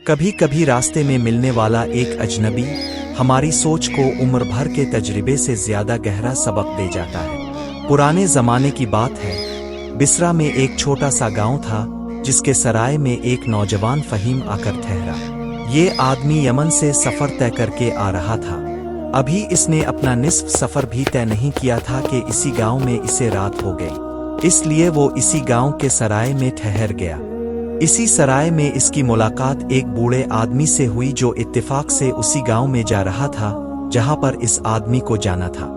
कभी कभी रास्ते में मिलने वाला एक अजनबी हमारी सोच को उम्र भर के तजर्बे से ज्यादा गहरा सबक दे जाता है। पुराने जमाने की बात है, बिसरा में एक छोटा सा गांव था जिसके सराय में एक नौजवान फहीम आकर ठहरा। ये आदमी यमन से सफर तय करके आ रहा था। अभी इसने अपना निस्फ सफर भी तय नहीं किया था कि इसी गांव में इसे रात हो गई, इसलिए वो इसी गांव के सराय में ठहर गया। इसी सराय में इसकी मुलाकात एक बूढ़े आदमी से हुई जो इत्तेफाक से उसी गांव में जा रहा था जहां पर इस आदमी को जाना था।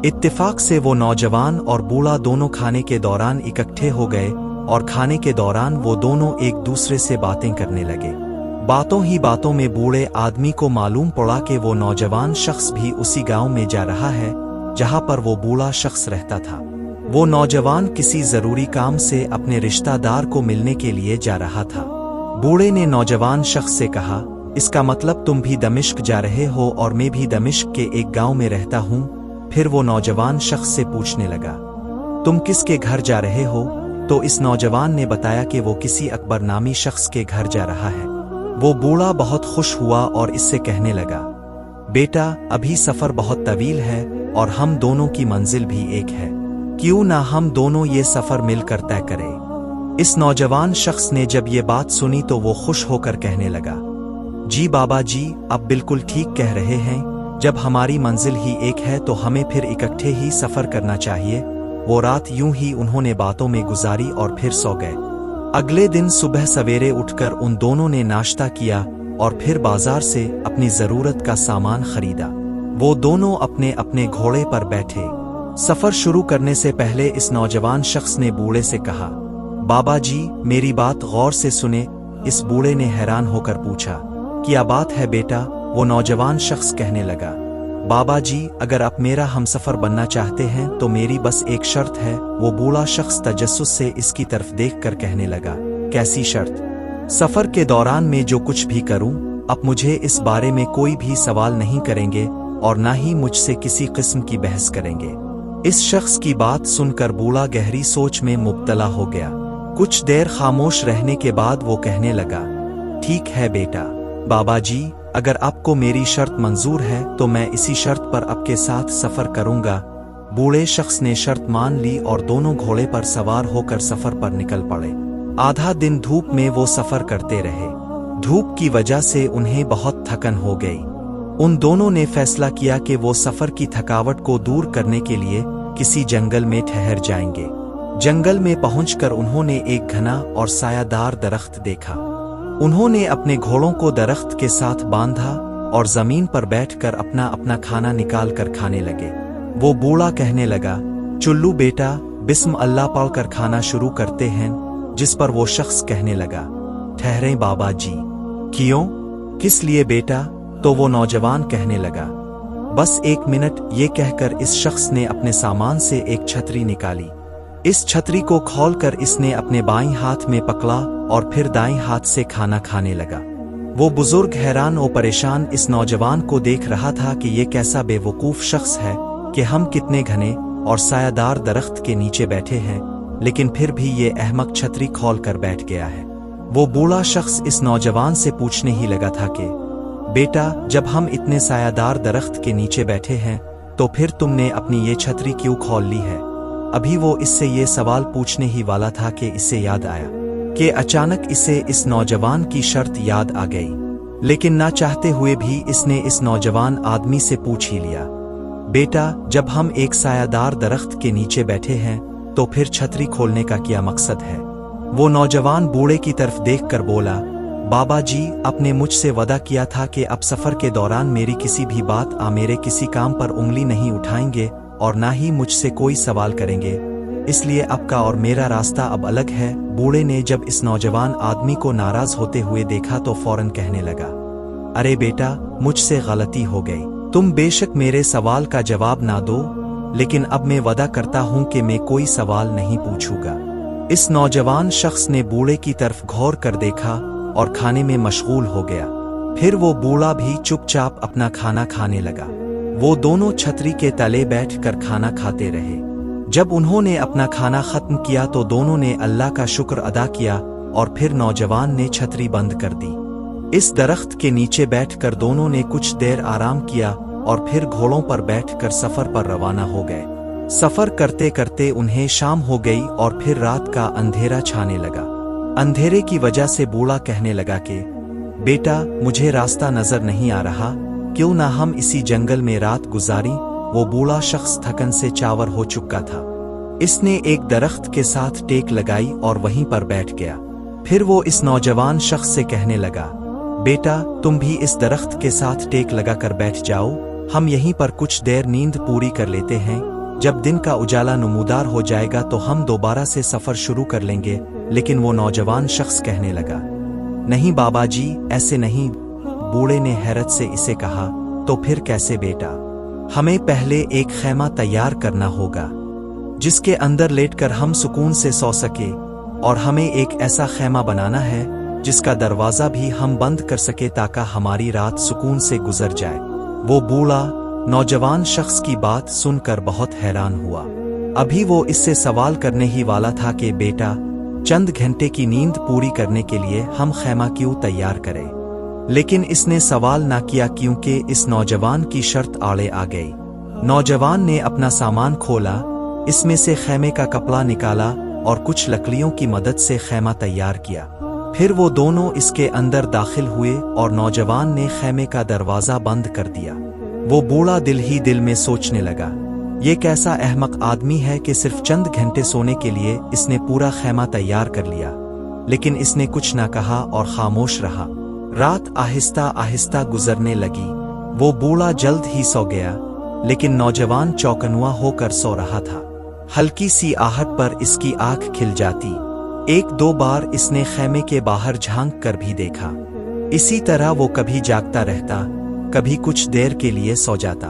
इत्तेफाक से वो नौजवान और बूढ़ा दोनों खाने के दौरान इकट्ठे हो गए और खाने के दौरान वो दोनों एक दूसरे से बातें करने लगे। बातों ही बातों में बूढ़े आदमी को मालूम पड़ा कि वो नौजवान शख्स भी उसी गांव में जा रहा है जहां पर वो बूढ़ा शख्स रहता था। वो नौजवान किसी जरूरी काम से अपने रिश्तेदार को मिलने के लिए जा रहा था। बूढ़े ने नौजवान शख्स से कहा, इसका मतलब तुम भी दमिश्क जा रहे हो और मैं भी दमिश्क के एक गांव में रहता हूं। फिर वो नौजवान शख्स से पूछने लगा, तुम किसके घर जा रहे हो? तो इस नौजवान ने बताया कि वो किसी अकबर नामी शख्स के घर जा रहा है। वो बूढ़ा बहुत खुश हुआ और इससे कहने लगा, बेटा अभी सफर बहुत तवील है और हम दोनों की मंजिल भी एक है, क्यों ना हम दोनों ये सफर मिलकर तय करें। इस नौजवान शख्स ने जब ये बात सुनी तो वो खुश होकर कहने लगा, जी बाबा जी, अब बिल्कुल ठीक कह रहे हैं, जब हमारी मंजिल ही एक है तो हमें फिर इकट्ठे ही सफर करना चाहिए। वो रात यूं ही उन्होंने बातों में गुजारी और फिर सो गए। अगले दिन सुबह सवेरे उठकर उन दोनों ने नाश्ता किया और फिर बाजार से अपनी जरूरत का सामान खरीदा। वो दोनों अपने अपने घोड़े पर बैठे। सफर शुरू करने से पहले इस नौजवान शख्स ने बूढ़े से कहा, बाबा जी मेरी बात गौर से सुने। इस बूढ़े ने हैरान होकर पूछा, क्या बात है बेटा? वो नौजवान शख्स कहने लगा, बाबा जी अगर आप मेरा हमसफर बनना चाहते हैं तो मेरी बस एक शर्त है। वो बूढ़ा शख्स तजस्सुस से इसकी तरफ देखकर कहने लगा, कैसी शर्त? सफर के दौरान मैं जो कुछ भी करूं, अब मुझे इस बारे में कोई भी सवाल नहीं करेंगे और ना ही मुझसे किसी किस्म की बहस करेंगे। इस शख्स की बात सुनकर बूढ़ा गहरी सोच में मुब्तला हो गया। कुछ देर खामोश रहने के बाद वो कहने लगा, ठीक है बेटा, बाबा जी अगर आपको मेरी शर्त मंजूर है तो मैं इसी शर्त पर आपके साथ सफर करूंगा। बूढ़े शख्स ने शर्त मान ली और दोनों घोड़े पर सवार होकर सफर पर निकल पड़े। आधा दिन धूप में वो सफर करते रहे। धूप की वजह से उन्हें बहुत थकन हो गई। उन दोनों ने फैसला किया कि वो सफर की थकावट को दूर करने के लिए किसी जंगल में ठहर जाएंगे। जंगल में पहुंचकर उन्होंने एक घना और सायादार दरख्त देखा। उन्होंने अपने घोड़ों को दरख्त के साथ बांधा और जमीन पर बैठकर अपना अपना खाना निकाल कर खाने लगे। वो बूढ़ा कहने लगा, चुल्लू बेटा बिस्म अल्लाह पढ़कर खाना शुरू करते हैं। जिस पर वो शख्स कहने लगा, ठहरें बाबा जी। क्यों? किस लिए बेटा? तो वो नौजवान कहने लगा, बस एक मिनट। ये कहकर इस शख्स ने अपने सामान से एक छतरी निकाली। इस छतरी को खोलकर इसने अपने बाईं हाथ में पकड़ा और फिर दाईं हाथ से खाना खाने लगा। वो बुजुर्ग हैरान और परेशान इस नौजवान को देख रहा था कि ये कैसा बेवकूफ शख्स है कि हम कितने घने और सायादार दरख्त के नीचे बैठे हैं, लेकिन फिर भी ये अहमक छतरी खोल कर बैठ गया है। वो बूढ़ा शख्स इस नौजवान से पूछने ही लगा था कि बेटा जब हम इतने सायादार दरख्त के नीचे बैठे हैं तो फिर तुमने अपनी ये छतरी क्यों खोल ली है? अभी वो इससे ये सवाल पूछने ही वाला था कि इससे याद आया कि अचानक इसे इस नौजवान की शर्त याद आ गई। लेकिन ना चाहते हुए भी इसने इस नौजवान आदमी से पूछ ही लिया, बेटा जब हम एक सायादार दरख्त के नीचे बैठे हैं तो फिर छतरी खोलने का क्या मकसद है? वो नौजवान बूढ़े की तरफ देखकर बोला, बाबा जी आपने मुझसे वादा किया था कि अब सफर के दौरान मेरी किसी भी बात मेरे किसी काम पर उंगली नहीं उठाएंगे और ना ही मुझसे कोई सवाल करेंगे, इसलिए आपका और मेरा रास्ता अब अलग है। बूढ़े ने जब इस नौजवान आदमी को नाराज होते हुए देखा तो फौरन कहने लगा, अरे बेटा मुझसे गलती हो गई, तुम बेशक मेरे सवाल का जवाब ना दो, लेकिन अब मैं वादा करता हूं कि मैं कोई सवाल नहीं पूछूंगा। इस नौजवान शख्स ने बूढ़े की तरफ घौर कर देखा और खाने में मशगूल हो गया। फिर वो बूढ़ा भी चुपचाप अपना खाना खाने लगा। वो दोनों छतरी के तले बैठकर खाना खाते रहे। जब उन्होंने अपना खाना खत्म किया तो दोनों ने अल्लाह का शुक्र अदा किया और फिर नौजवान ने छतरी बंद कर दी। इस दरख्त के नीचे बैठकर दोनों ने कुछ देर आराम किया और फिर घोड़ों पर बैठकर सफर पर रवाना हो गए। सफर करते करते उन्हें शाम हो गई और फिर रात का अंधेरा छाने लगा। अंधेरे की वजह से बूढ़ा कहने लगा कि बेटा, मुझे रास्ता नजर नहीं आ रहा, क्यों ना हम इसी जंगल में रात गुजारी। वो बूढ़ा शख्स थकन से चावर हो चुका था। इसने एक दरख्त के साथ टेक लगाई और वहीं पर बैठ गया। फिर वो इस नौजवान शख्स से कहने लगा, बेटा, तुम भी इस दरख्त के साथ टेक लगाकर बैठ जाओ, हम यहीं पर कुछ देर नींद पूरी कर लेते हैं। जब दिन का उजाला नमूदार हो जाएगा तो हम दोबारा से सफर शुरू कर लेंगे। लेकिन वो नौजवान शख्स कहने लगा, नहीं बाबा जी, ऐसे नहीं। बूढ़े ने हैरत से इसे कहा, तो फिर कैसे बेटा? हमें पहले एक खैमा तैयार करना होगा जिसके अंदर लेटकर हम सुकून से सो सके, और हमें एक ऐसा खैमा बनाना है जिसका दरवाजा भी हम बंद कर सके ताकि हमारी रात सुकून से गुजर जाए। वो बूढ़ा नौजवान शख्स की बात सुनकर बहुत हैरान हुआ। अभी वो इससे सवाल करने ही वाला था कि बेटा, चंद घंटे की नींद पूरी करने के लिए हम खैमा क्यों तैयार करें? लेकिन इसने सवाल ना किया क्योंकि इस नौजवान की शर्त आड़े आ गई। नौजवान ने अपना सामान खोला, इसमें से खैमे का कपड़ा निकाला और कुछ लकड़ियों की मदद से खैमा तैयार किया। फिर वो दोनों इसके अंदर दाखिल हुए और नौजवान ने खैमे का दरवाजा बंद कर दिया। वो बूढ़ा दिल ही दिल में सोचने लगा, ये कैसा अहमक आदमी है कि सिर्फ चंद घंटे सोने के लिए इसने पूरा खैमा तैयार कर लिया। लेकिन इसने कुछ न कहा और खामोश रहा। रात आहिस्ता आहिस्ता गुजरने लगी। वो बूढ़ा जल्द ही सो गया, लेकिन नौजवान चौकन्ना होकर सो रहा था। हल्की सी आहट पर इसकी आंख खिल जाती। एक दो बार इसने खैमे के बाहर झांक कर भी देखा। इसी तरह वो कभी जागता रहता, कभी कुछ देर के लिए सो जाता।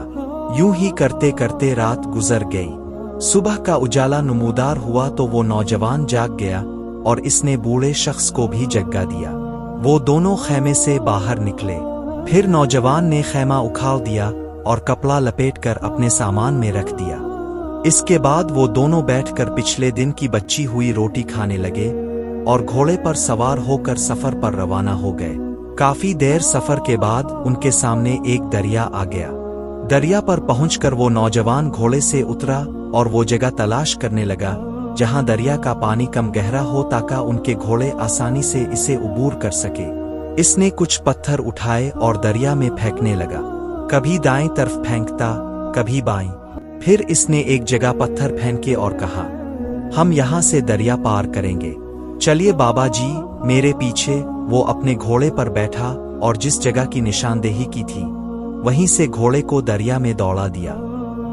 यूं ही करते करते रात गुजर गई। सुबह का उजाला नमूदार हुआ तो वो नौजवान जाग गया और इसने बूढ़े शख्स को भी जगा दिया। वो दोनों खैमे से बाहर निकले। फिर नौजवान ने खैमा उखाड़ दिया और कपड़ा लपेटकर अपने सामान में रख दिया। इसके बाद वो दोनों बैठकर पिछले दिन की बची हुई रोटी खाने लगे और घोड़े पर सवार होकर सफर पर रवाना हो गए। काफी देर सफर के बाद उनके सामने एक दरिया आ गया। दरिया पर पहुंचकर वो नौजवान घोड़े से उतरा और वो जगह तलाश करने लगा जहां दरिया का पानी कम गहरा हो ताकि उनके घोड़े आसानी से इसे उबूर कर सके। इसने कुछ पत्थर उठाए और दरिया में फेंकने लगा। कभी दाएं तरफ फेंकता, कभी बाएं। फिर इसने एक जगह पत्थर फेंके और कहा, हम यहां से दरिया पार करेंगे, चलिए बाबा जी मेरे पीछे। वो अपने घोड़े पर बैठा और जिस जगह की निशानदेही की थी वहीं से घोड़े को दरिया में दौड़ा दिया।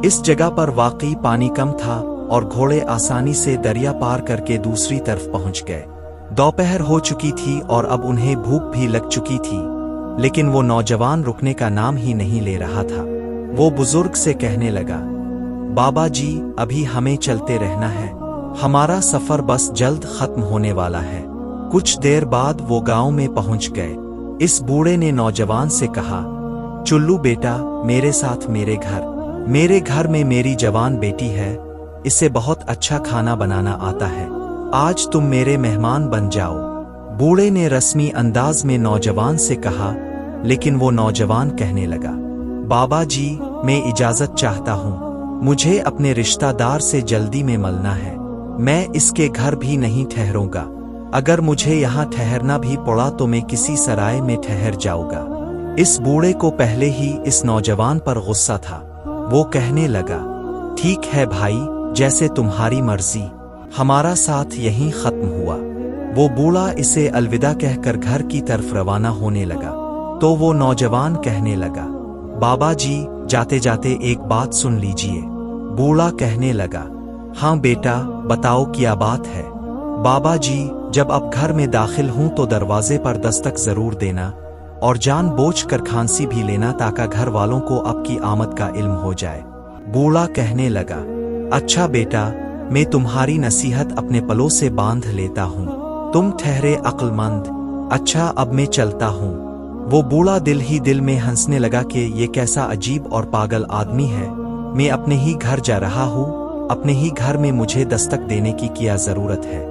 इस जगह पर वाकई पानी कम था और घोड़े आसानी से दरिया पार करके दूसरी तरफ पहुंच गए। दोपहर हो चुकी थी और अब उन्हें भूख भी लग चुकी थी, लेकिन वो नौजवान रुकने का नाम ही नहीं ले रहा था। वो बुजुर्ग से कहने लगा, बाबा जी अभी हमें चलते रहना है, हमारा सफर बस जल्द खत्म होने वाला है। कुछ देर बाद वो गांव में पहुंच गए। इस बूढ़े ने नौजवान से कहा, चुल्लू बेटा, मेरे साथ मेरे घर में मेरी जवान बेटी है, इसे बहुत अच्छा खाना बनाना आता है, आज तुम मेरे मेहमान बन जाओ। बूढ़े ने रस्मी अंदाज में नौजवान से कहा, लेकिन वो नौजवान कहने लगा, बाबा जी मैं इजाजत चाहता हूँ, मुझे अपने रिश्तेदार से जल्दी में मिलना है, मैं इसके घर भी नहीं ठहरूंगा। अगर मुझे यहाँ ठहरना भी पड़ा तो मैं किसी सराय में ठहर जाऊंगा। इस बूढ़े को पहले ही इस नौजवान पर गुस्सा था। वो कहने लगा, ठीक है भाई, जैसे तुम्हारी मर्जी, हमारा साथ यहीं खत्म हुआ। वो बूढ़ा इसे अलविदा कहकर घर की तरफ रवाना होने लगा तो वो नौजवान कहने लगा, बाबा जी जाते जाते एक बात सुन लीजिए। बूढ़ा कहने लगा, हाँ बेटा बताओ क्या बात है। बाबा जी जब अब घर में दाखिल हूं तो दरवाजे पर दस्तक जरूर देना और जानबूझकर खांसी भी लेना ताकि घर वालों को अब की आमद का इल्म हो जाए। बूढ़ा कहने लगा, अच्छा बेटा, मैं तुम्हारी नसीहत अपने पलों से बांध लेता हूँ, तुम ठहरे अक्लमंद। अच्छा अब मैं चलता हूँ। वो बूढ़ा दिल ही दिल में हंसने लगा कि ये कैसा अजीब और पागल आदमी है, मैं अपने ही घर जा रहा हूँ, अपने ही घर में मुझे दस्तक देने की क्या जरूरत है।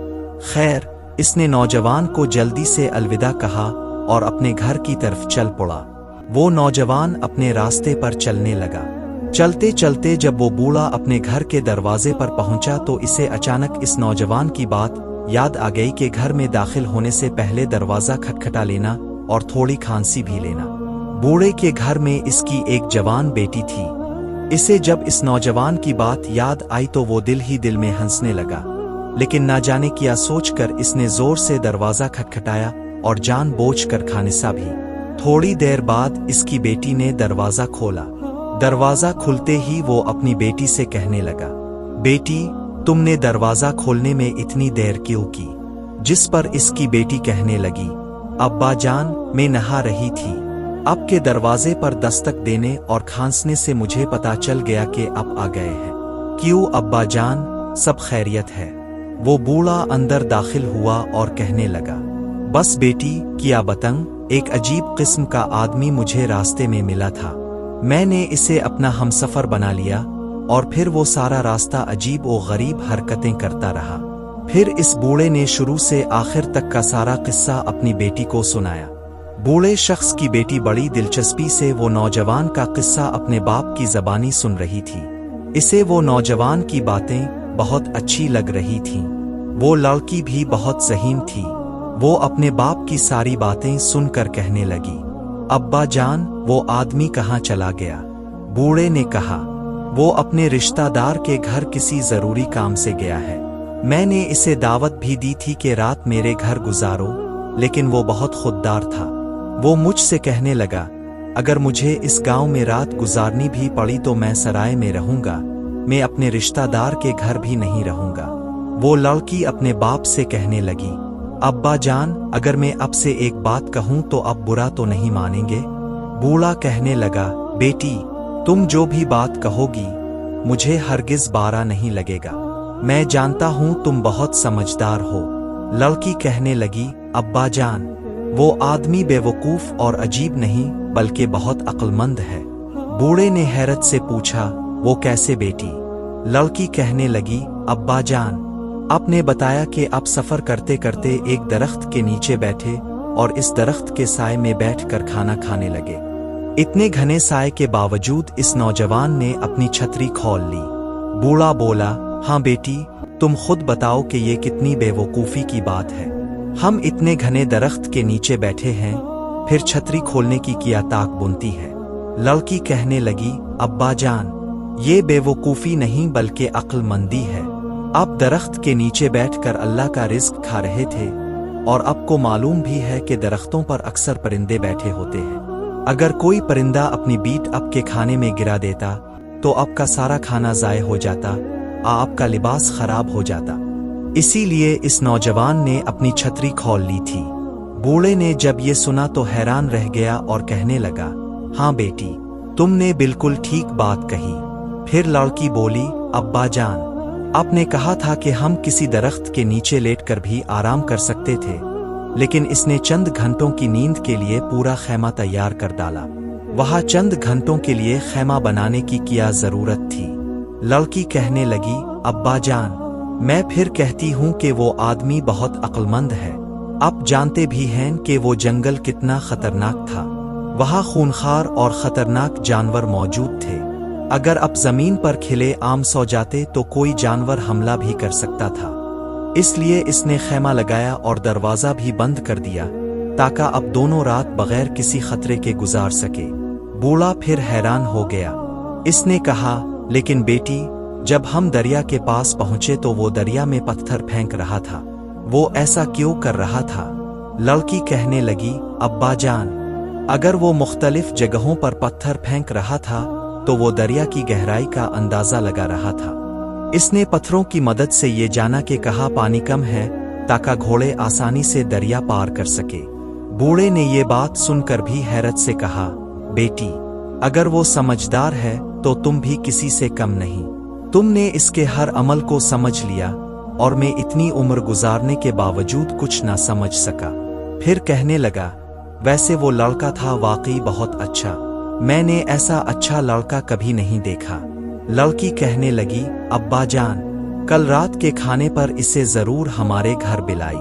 खैर इसने नौजवान को जल्दी से अलविदा कहा और अपने घर की तरफ चल पड़ा। वो नौजवान अपने रास्ते पर चलने लगा। चलते चलते जब वो बूढ़ा अपने घर के दरवाजे पर पहुंचा तो इसे अचानक इस नौजवान की बात याद आ गई कि घर में दाखिल होने से पहले दरवाजा खटखटा लेना और थोड़ी खांसी भी लेना। बूढ़े के घर में इसकी एक जवान बेटी थी। इसे जब इस नौजवान की बात याद आई तो वो दिल ही दिल में हंसने लगा, लेकिन ना जाने क्या सोचकर इसने जोर से दरवाजा खटखटाया और जानबूझकर खानिसा भी। थोड़ी देर बाद इसकी बेटी ने दरवाजा खोला। दरवाजा खुलते ही वो अपनी बेटी से कहने लगा, बेटी तुमने दरवाजा खोलने में इतनी देर क्यों की? जिस पर इसकी बेटी कहने लगी, अब्बा जान मैं नहा रही थी, अब के दरवाजे पर दस्तक देने और खांसने से मुझे पता चल गया कि अब आ गए हैं। क्यों अब्बा जान, सब खैरियत है? वो बूढ़ा अंदर दाखिल हुआ और कहने लगा, बस बेटी क्या बताऊं, एक अजीब किस्म का आदमी मुझे रास्ते में मिला था। मैंने इसे अपना हमसफर बना लिया और फिर वो सारा रास्ता अजीब और गरीब हरकतें करता रहा। फिर इस बूढ़े ने शुरू से आखिर तक का सारा किस्सा अपनी बेटी को सुनाया। बूढ़े शख्स की बेटी बड़ी दिलचस्पी से वो नौजवान का किस्सा अपने बाप की ज़बानी सुन रही थी। इसे वो नौजवान की बातें बहुत अच्छी लग रही थीं। वो लड़की भी बहुत ज़हीन थी। वो अपने बाप की सारी बातें सुनकर कहने लगी, अब्बा जान वो आदमी कहाँ चला गया? बूढ़े ने कहा, वो अपने रिश्तेदार के घर किसी जरूरी काम से गया है। मैंने इसे दावत भी दी थी कि रात मेरे घर गुजारो, लेकिन वो बहुत खुददार था। वो मुझसे कहने लगा, अगर मुझे इस गांव में रात गुजारनी भी पड़ी तो मैं सराय में रहूंगा, मैं अपने रिश्तेदार के घर भी नहीं रहूंगा। वो लड़की अपने बाप से कहने लगी, अब्बा जान अगर मैं अब से एक बात कहूं तो अब बुरा तो नहीं मानेंगे? बूढ़ा कहने लगा, बेटी तुम जो भी बात कहोगी मुझे हरगिज बारा नहीं लगेगा। मैं जानता हूं तुम बहुत समझदार हो। लड़की कहने लगी, अब्बा जान वो आदमी बेवकूफ और अजीब नहीं बल्कि बहुत अक्लमंद है। बूढ़े ने हैरत से पूछा, वो कैसे बेटी? लड़की कहने लगी, अब्बा जान आपने बताया कि आप सफर करते करते एक दरख्त के नीचे बैठे और इस दरख्त के साए में बैठकर खाना खाने लगे। इतने घने साए के बावजूद इस नौजवान ने अपनी छतरी खोल ली। बूढ़ा बोला, हाँ बेटी तुम खुद बताओ कि ये कितनी बेवकूफ़ी की बात है। हम इतने घने दरख्त के नीचे बैठे हैं, फिर छतरी खोलने की क्या ताक बुनती है? लड़की कहने लगी, अब्बा जान ये बेवकूफ़ी नहीं बल्कि अक्लमंदी है। आप दरख्त के नीचे बैठकर अल्लाह का रिज़्क खा रहे थे और आपको मालूम भी है कि दरख्तों पर अक्सर परिंदे बैठे होते हैं। अगर कोई परिंदा अपनी बीट आपके खाने में गिरा देता तो आपका सारा खाना ज़ाय हो जाता, आपका लिबास खराब हो जाता। इसीलिए इस नौजवान ने अपनी छतरी खोल ली थी। बूढ़े ने जब ये सुना तो हैरान रह गया और कहने लगा, हाँ बेटी तुमने बिल्कुल ठीक बात कही। फिर लड़की बोली, अब्बा जान आपने कहा था कि हम किसी दरख्त के नीचे लेटकर भी आराम कर सकते थे, लेकिन इसने चंद घंटों की नींद के लिए पूरा खैमा तैयार कर डाला। वहाँ चंद घंटों के लिए खैमा बनाने की क्या जरूरत थी? लड़की कहने लगी, अब्बा जान मैं फिर कहती हूँ कि वो आदमी बहुत अक्लमंद है। आप जानते भी हैं कि वो जंगल कितना खतरनाक था। वहाँ खूनखार और खतरनाक जानवर मौजूद थे। अगर आप जमीन पर खिले आम सो जाते तो कोई जानवर हमला भी कर सकता था। इसलिए इसने खैमा लगाया और दरवाजा भी बंद कर दिया ताकि अब दोनों रात बगैर किसी खतरे के गुजार सके। बूढ़ा फिर हैरान हो गया। इसने कहा, लेकिन बेटी जब हम दरिया के पास पहुंचे तो वो दरिया में पत्थर फेंक रहा था, वो ऐसा क्यों कर रहा था? लड़की कहने लगी, अब्बा जान अगर वो मुख्तलिफ जगहों पर पत्थर फेंक रहा था तो वो दरिया की गहराई का अंदाजा लगा रहा था। इसने पत्थरों की मदद से ये जाना कि कहाँ पानी कम है ताकि घोड़े आसानी से दरिया पार कर सके। बूढ़े ने ये बात सुनकर भी हैरत से कहा, बेटी अगर वो समझदार है तो तुम भी किसी से कम नहीं। तुमने इसके हर अमल को समझ लिया और मैं इतनी उम्र गुजारने के बावजूद कुछ ना समझ सका। फिर कहने लगा, वैसे वो लड़का था वाकई बहुत अच्छा, मैंने ऐसा अच्छा लड़का कभी नहीं देखा। लड़की कहने लगी, अब्बा जान कल रात के खाने पर इसे जरूर हमारे घर बुलाई।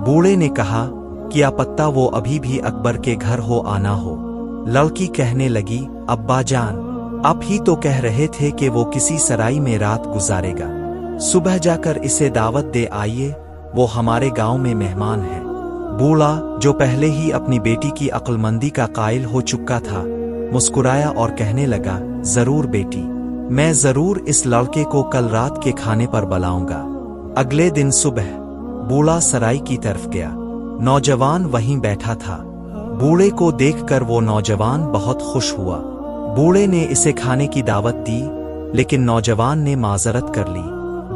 बूढ़े ने कहा, क्या पत्ता वो अभी भी अकबर के घर हो आना हो। लड़की कहने लगी, अब्बा जान, आप ही तो कह रहे थे कि वो किसी सराय में रात गुजारेगा। सुबह जाकर इसे दावत दे आइए, वो हमारे गांव में मेहमान है। बूढ़ा, जो पहले ही अपनी बेटी की अक्लमंदी का कायल हो चुका था, मुस्कुराया और कहने लगा, जरूर बेटी, मैं जरूर इस लड़के को कल रात के खाने पर बुलाऊंगा। अगले दिन सुबह बूढ़ा सराय की तरफ गया। नौजवान वहीं बैठा था। बूढ़े को देखकर वो नौजवान बहुत खुश हुआ। बूढ़े ने इसे खाने की दावत दी, लेकिन नौजवान ने माजरत कर ली।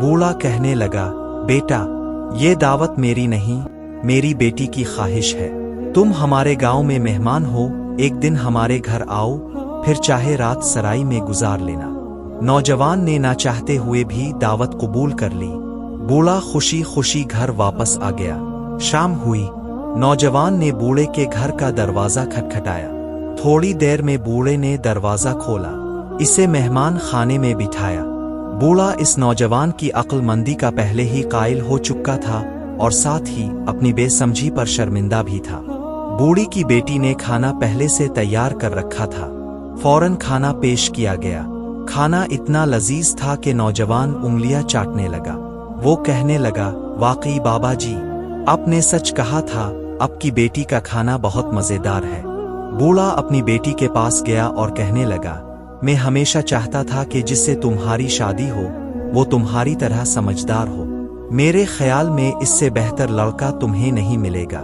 बूढ़ा कहने लगा, बेटा, ये दावत मेरी नहीं, मेरी बेटी की ख्वाहिश है। तुम हमारे गांव में मेहमान हो, एक दिन हमारे घर आओ, फिर चाहे रात सराय में गुजार लेना। नौजवान ने ना चाहते हुए भी दावत कबूल कर ली। बूढ़ा खुशी खुशी घर वापस आ गया। शाम हुई। नौजवान ने बूढ़े के घर का दरवाजा खटखटाया। थोड़ी देर में बूढ़े ने दरवाजा खोला, इसे मेहमान खाने में बिठाया। बूढ़ा इस नौजवान की अक्लमंदी का पहले ही कायल हो चुका था और साथ ही अपनी बेसमझी पर शर्मिंदा भी था। बूढ़ी की बेटी ने खाना पहले से तैयार कर रखा था। फौरन खाना पेश किया गया। खाना इतना लजीज था कि नौजवान उंगलियां चाटने लगा। वो कहने लगा, वाकई बाबा जी, आपने सच कहा था, आपकी बेटी का खाना बहुत मजेदार है। बूढ़ा अपनी बेटी के पास गया और कहने लगा, मैं हमेशा चाहता था कि जिससे तुम्हारी शादी हो वो तुम्हारी तरह समझदार हो। मेरे ख्याल में इससे बेहतर लड़का तुम्हें नहीं मिलेगा।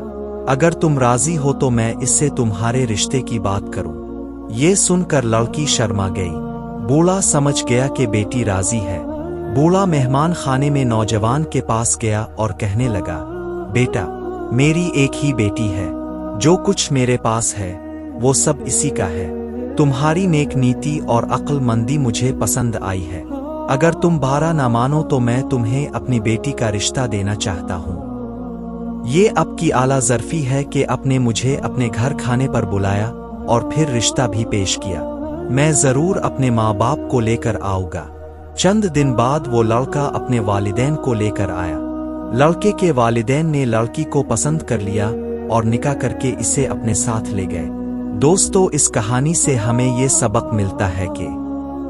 अगर तुम राजी हो तो मैं इससे तुम्हारे रिश्ते की बात करूं। ये सुनकर लड़की शर्मा गई। बूढ़ा समझ गया कि बेटी राजी है। बूढ़ा मेहमान खाने में नौजवान के पास गया और कहने लगा, बेटा, मेरी एक ही बेटी है, जो कुछ मेरे पास है वो सब इसी का है। तुम्हारी नेक नीति और अक्लमंदी मुझे पसंद आई है। अगर तुम बारा ना मानो तो मैं तुम्हें अपनी बेटी का रिश्ता देना चाहता हूँ। ये आपकी आला ज़र्फी है कि आपने मुझे अपने घर खाने पर बुलाया और फिर रिश्ता भी पेश किया। मैं जरूर अपने माँ बाप को लेकर आऊंगा। चंद दिन बाद वो लड़का अपने वालिदैन को लेकर आया। लड़के के वालिदैन ने लड़की को पसंद कर लिया और निकाह करके इसे अपने साथ ले गए। दोस्तों, इस कहानी से हमें ये सबक मिलता है कि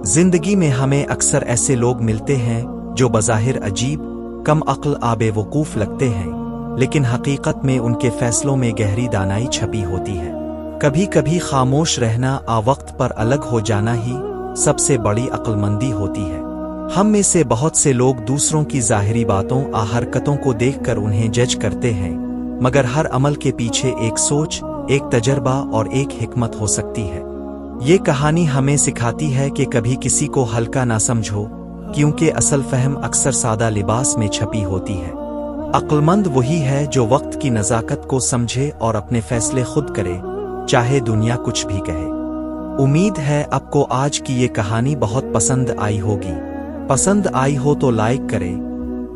जिंदगी में हमें अक्सर ऐसे लोग मिलते हैं जो बज़ाहिर अजीब, कम अक्ल, आबे वकूफ लगते हैं, लेकिन हकीकत में उनके फैसलों में गहरी दानाई छपी होती है। कभी कभी खामोश रहना, आ वक्त पर अलग हो जाना ही सबसे बड़ी अक्लमंदी होती है। हम में से बहुत से लोग दूसरों की ज़ाहिरी बातों, हरकतों को देखकर उन्हें जज करते हैं, मगर हर अमल के पीछे एक सोच, एक तजर्बा और एक हिकमत हो सकती है। ये कहानी हमें सिखाती है कि कभी किसी को हल्का ना समझो, क्योंकि असल फहम अक्सर सादा लिबास में छपी होती है। अक्लमंद वही है जो वक्त की नज़ाकत को समझे और अपने फैसले खुद करे, चाहे दुनिया कुछ भी कहे। उम्मीद है आपको आज की ये कहानी बहुत पसंद आई होगी। पसंद आई हो तो लाइक करें,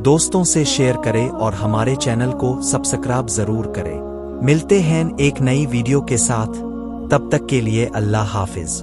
दोस्तों से शेयर करें और हमारे चैनल को सब्सक्राइब जरूर करें। मिलते हैं एक नई वीडियो के साथ, तब तक के लिए अल्लाह हाफिज।